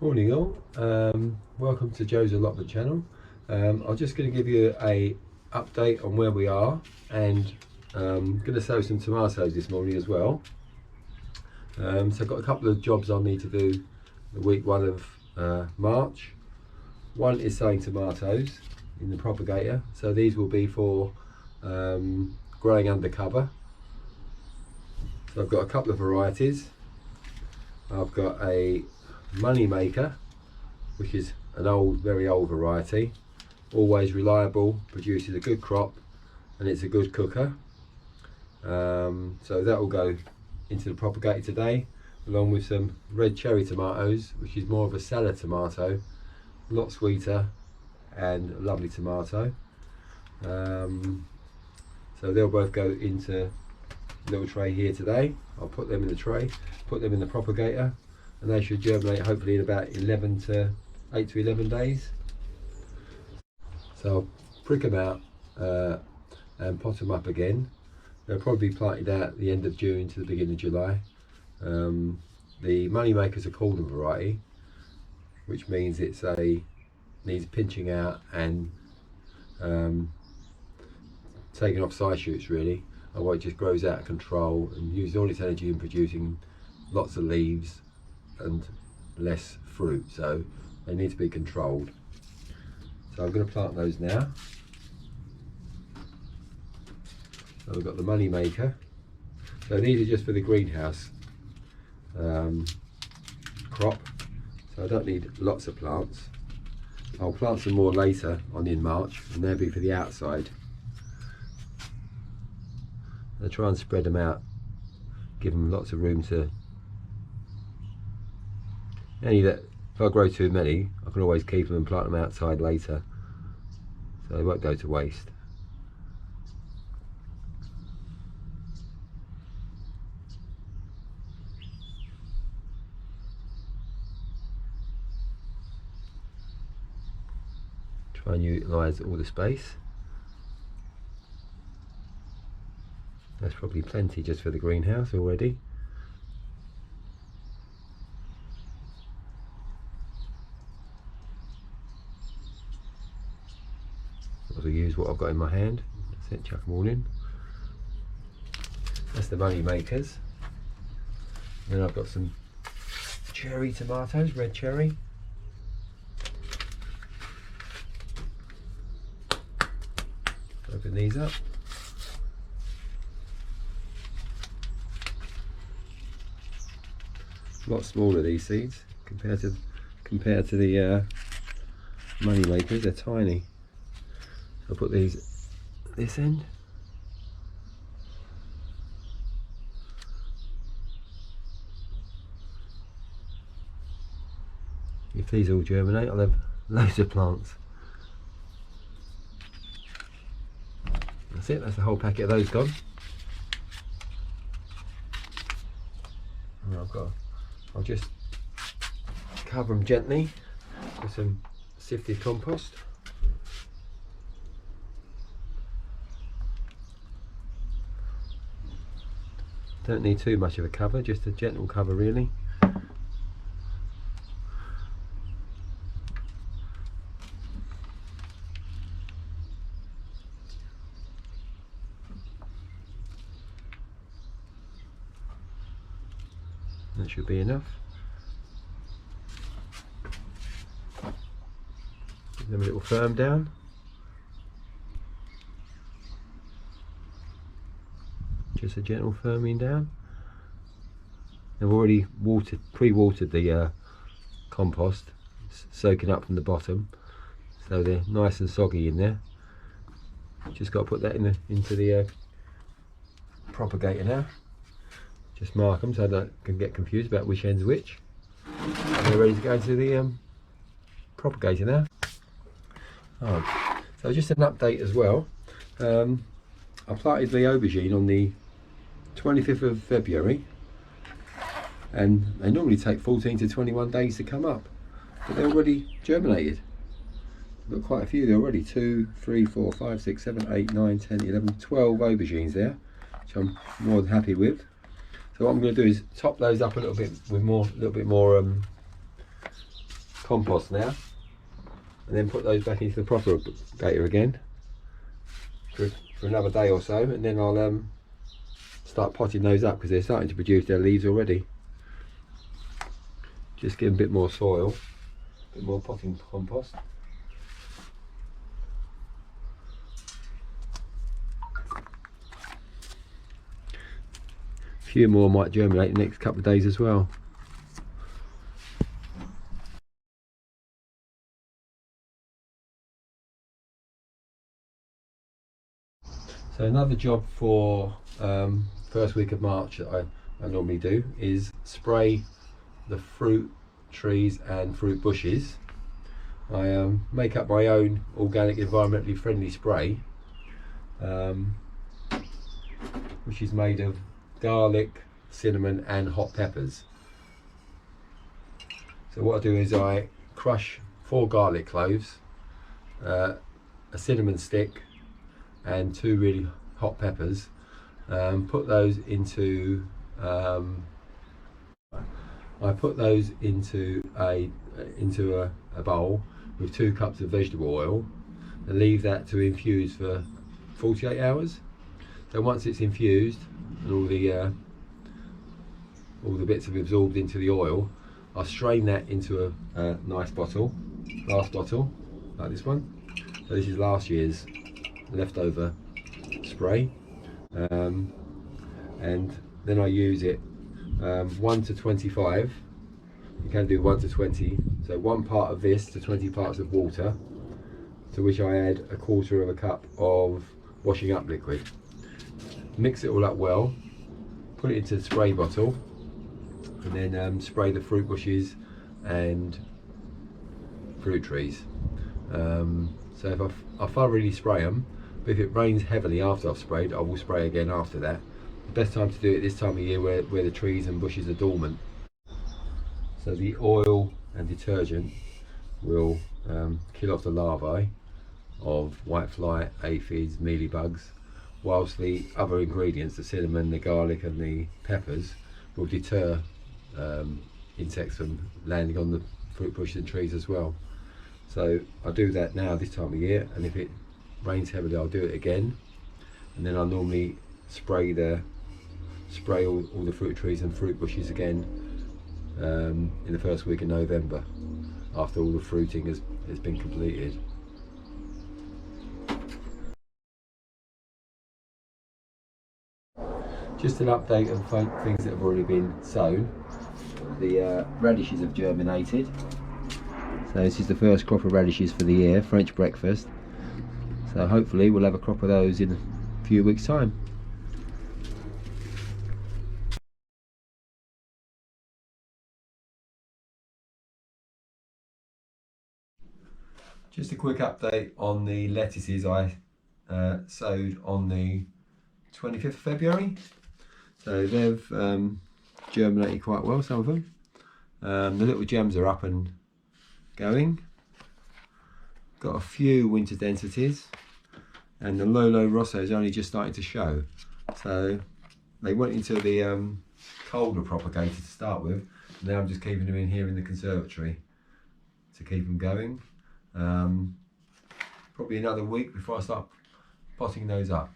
Morning all, welcome to Joe's Allotment channel. I'm just going to give you a update on where we are, and going to sow some tomatoes this morning as well. So I've got a couple of jobs I need to do the week 1 of March. One is sowing tomatoes in the propagator, so these will be for growing undercover. So I've got a couple of varieties. I've got a money maker, which is an old, very old variety, always reliable, produces a good crop, and it's a good cooker. So that will go into the propagator today, along with some red cherry tomatoes, which is more of a salad tomato, a lot sweeter and a lovely tomato. So they'll both go into a little tray here today. I'll put them in the tray, put them in the propagator, and they should germinate hopefully in about 8 to 11 days. So I'll prick them out and pot them up again. They'll probably be planted out at the end of June to the beginning of July. The money maker's a cordon variety, which means it's needs pinching out and taking off side shoots really, otherwise it just grows out of control and uses all its energy in producing lots of leaves and less fruit, so they need to be controlled. So I'm going to plant those now. So we've got the money maker. So these are just for the greenhouse crop, so I don't need lots of plants. I'll plant some more later on in March, and they'll be for the outside. I'll try and spread them out, give them lots of room to. If I grow too many, I can always keep them and plant them outside later, so they won't go to waste. Try and utilise all the space. That's probably plenty just for the greenhouse already. I'll use what I've got in my hand. That's it, chuck them all in. That's the money makers. Then I've got some cherry tomatoes, red cherry. Open these up. A lot smaller, these seeds compared to the money makers. They're tiny. I'll put these at this end. If these all germinate, I'll have loads of plants. That's it, that's the whole packet of those gone. And I'll just cover them gently with some sifted compost. Don't need too much of a cover, just a gentle cover really. That should be enough. Give them a little firm down. Just a gentle firming down. I've already pre-watered the compost, soaking up from the bottom, so they're nice and soggy in there. Just got to put that into the propagator now. Just mark them so I don't get confused about which end's which. And they're ready to go into the propagator now. Oh, so just an update as well. I planted the aubergine on the 25th of February, and they normally take 14 to 21 days to come up, but they're already germinated. I've got quite a few there already. 2, 3, 4, 5, 6, 7, 8, 9, 10, 11, 12 aubergines there, which I'm more than happy with. So what I'm going to do is top those up a little bit with a little bit more compost now, and then put those back into the propagator again for another day or so, and then I'll start potting those up because they're starting to produce their leaves already. Just give them a bit more soil, a bit more potting compost. A few more might germinate in the next couple of days as well. So another job for first week of March that I normally do is spray the fruit trees and fruit bushes. I make up my own organic, environmentally friendly spray, which is made of garlic, cinnamon and hot peppers. So what I do is I crush 4 garlic cloves, a cinnamon stick and 2 really hot peppers, put those into I put those into a bowl with 2 cups of vegetable oil and leave that to infuse for 48 hours. So once it's infused and all the bits have absorbed into the oil, I'll strain that into a nice bottle, glass bottle like this one. So this is last year's leftover spray, and then I use it 1 to 25. You can do 1 to 20, so 1 part of this to 20 parts of water, to which I add 1/4 cup of washing up liquid. Mix it all up well, put it into the spray bottle, and then spray the fruit bushes and fruit trees. So if I thoroughly spray them, but if it rains heavily after I've sprayed, I will spray again after that. The best time to do it this time of year where the trees and bushes are dormant. So the oil and detergent will kill off the larvae of whitefly, aphids, mealybugs, whilst the other ingredients, the cinnamon, the garlic and the peppers, will deter insects from landing on the fruit bushes and trees as well. So I do that now this time of year, and if it rains heavily I'll do it again, and then I'll normally spray all the fruit trees and fruit bushes again in the first week of November, after all the fruiting has been completed. Just an update of things that have already been sown. The radishes have germinated. So this is the first crop of radishes for the year, French breakfast. So hopefully we'll have a crop of those in a few weeks' time. Just a quick update on the lettuces I sowed on the 25th of February. So they've germinated quite well, some of them. The little gems are up and going. Got a few winter densities, and the Lolo Rosso is only just starting to show. So they went into the colder propagator to start with. Now I'm just keeping them in here in the conservatory to keep them going. Probably another week before I start potting those up.